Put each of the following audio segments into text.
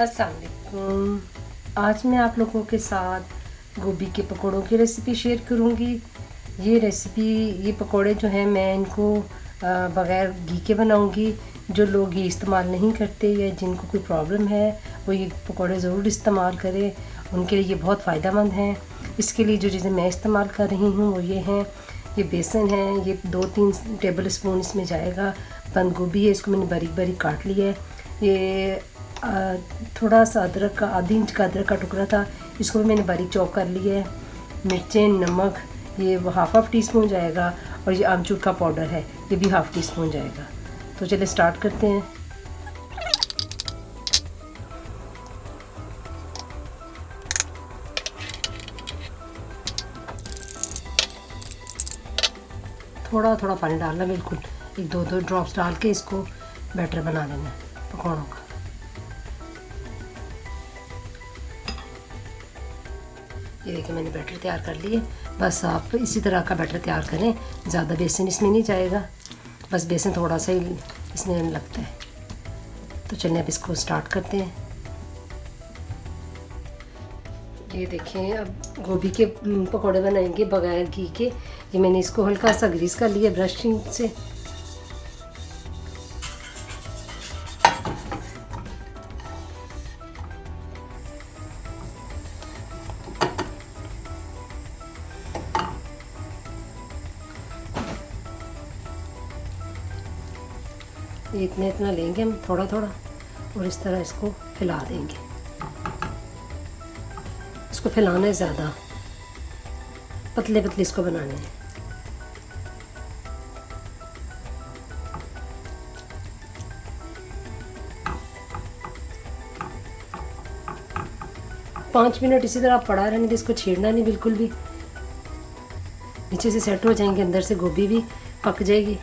अस्सलाम वालेकुम। आज मैं आप लोगों के साथ गोभी के पकौड़ों की रेसिपी शेयर करूंगी। ये पकौड़े जो हैं मैं इनको बग़ैर घी के बनाऊंगी। जो लोग घी इस्तेमाल नहीं करते या जिनको कोई प्रॉब्लम है वो ये पकौड़े ज़रूर इस्तेमाल करें, उनके लिए ये बहुत फ़ायदेमंद हैं। इसके लिए जो चीज़ें मैं इस्तेमाल कर रही हूँ वो ये हैं, ये बेसन है, ये 2-3 टेबल स्पून इसमें जाएगा। बंद गोभी है, इसको मैंने बारीक बारीक काट लिया है। ये थोड़ा सा अदरक का, आधी इंच का अदरक का टुकड़ा था, इसको भी मैंने बारीक चॉप कर लिया है। मिर्चें, नमक, ये हाफ टी स्पून जाएगा। और ये आमचूर का पाउडर है, ये भी हाफ टी स्पून जाएगा। तो चलिए स्टार्ट करते हैं। थोड़ा थोड़ा पानी डालना, बिल्कुल 1-2 ड्रॉप्स डाल के इसको बैटर बना लेना है पकौड़ों का। ये देखिए मैंने बैटर तैयार कर लिए। बस आप इसी तरह का बैटर तैयार करें, ज़्यादा बेसन इसमें नहीं जाएगा, बस बेसन थोड़ा सा ही इसमें लगता है। तो चलिए अब इसको स्टार्ट करते हैं। ये देखें, अब गोभी के पकौड़े बनाएंगे बगैर घी के। ये मैंने इसको हल्का सा ग्रीस कर लिया ब्रशिंग से। ये इतना लेंगे हम, थोड़ा थोड़ा, और इस तरह इसको फैला देंगे। इसको फैलाना है, ज़्यादा पतले पतले इसको बनाने हैं। पाँच मिनट इसी तरह पड़ा रहने दे, इसको छेड़ना नहीं बिल्कुल भी। नीचे से सेट हो जाएंगे, अंदर से गोभी भी पक जाएगी।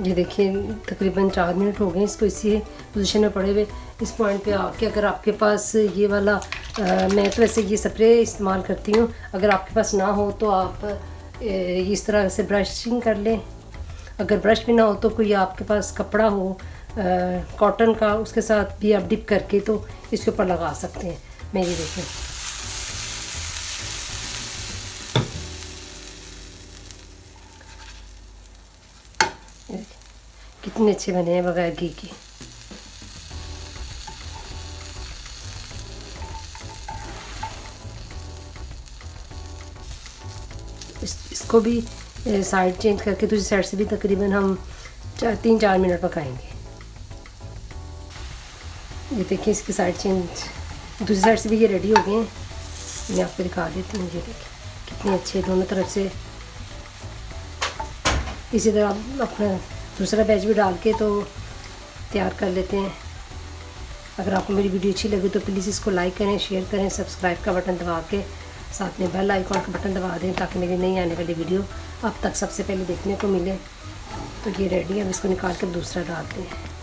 ये देखिए तकरीबन 4 मिनट हो गए इसको इसी पोजीशन में पड़े हुए। इस पॉइंट पे आके अगर आपके पास ये वाला मैं तो वैसे ये स्प्रे इस्तेमाल करती हूँ, अगर आपके पास ना हो तो आप इस तरह से ब्रशिंग कर लें। अगर ब्रश भी ना हो तो कोई आपके पास कपड़ा हो कॉटन का, उसके साथ भी आप डिप करके तो इसके ऊपर लगा सकते हैं। मैं ये देखें, कितने अच्छे बने हैं बगैर घी के। इसको भी साइड चेंज करके दूसरी साइड से भी तकरीबन हम 3-4 मिनट पकाएंगे। ये देखिए इसकी साइड चेंज, दूसरी साइड से भी ये रेडी हो गए हैं। मैं आपको दिखा देती हूँ। ये देखिए कितने अच्छे दोनों तरफ से। इसी तरह अपना दूसरा बैच भी डाल के तो तैयार कर लेते हैं। अगर आपको मेरी वीडियो अच्छी लगे तो प्लीज़ इसको लाइक करें, शेयर करें, सब्सक्राइब का बटन दबा के साथ में बेल आइकॉन का बटन दबा दें ताकि मेरी नई आने वाली वीडियो आप तक सबसे पहले देखने को मिले। तो ये रेडी है, अब इसको निकाल कर दूसरा डालते हैं।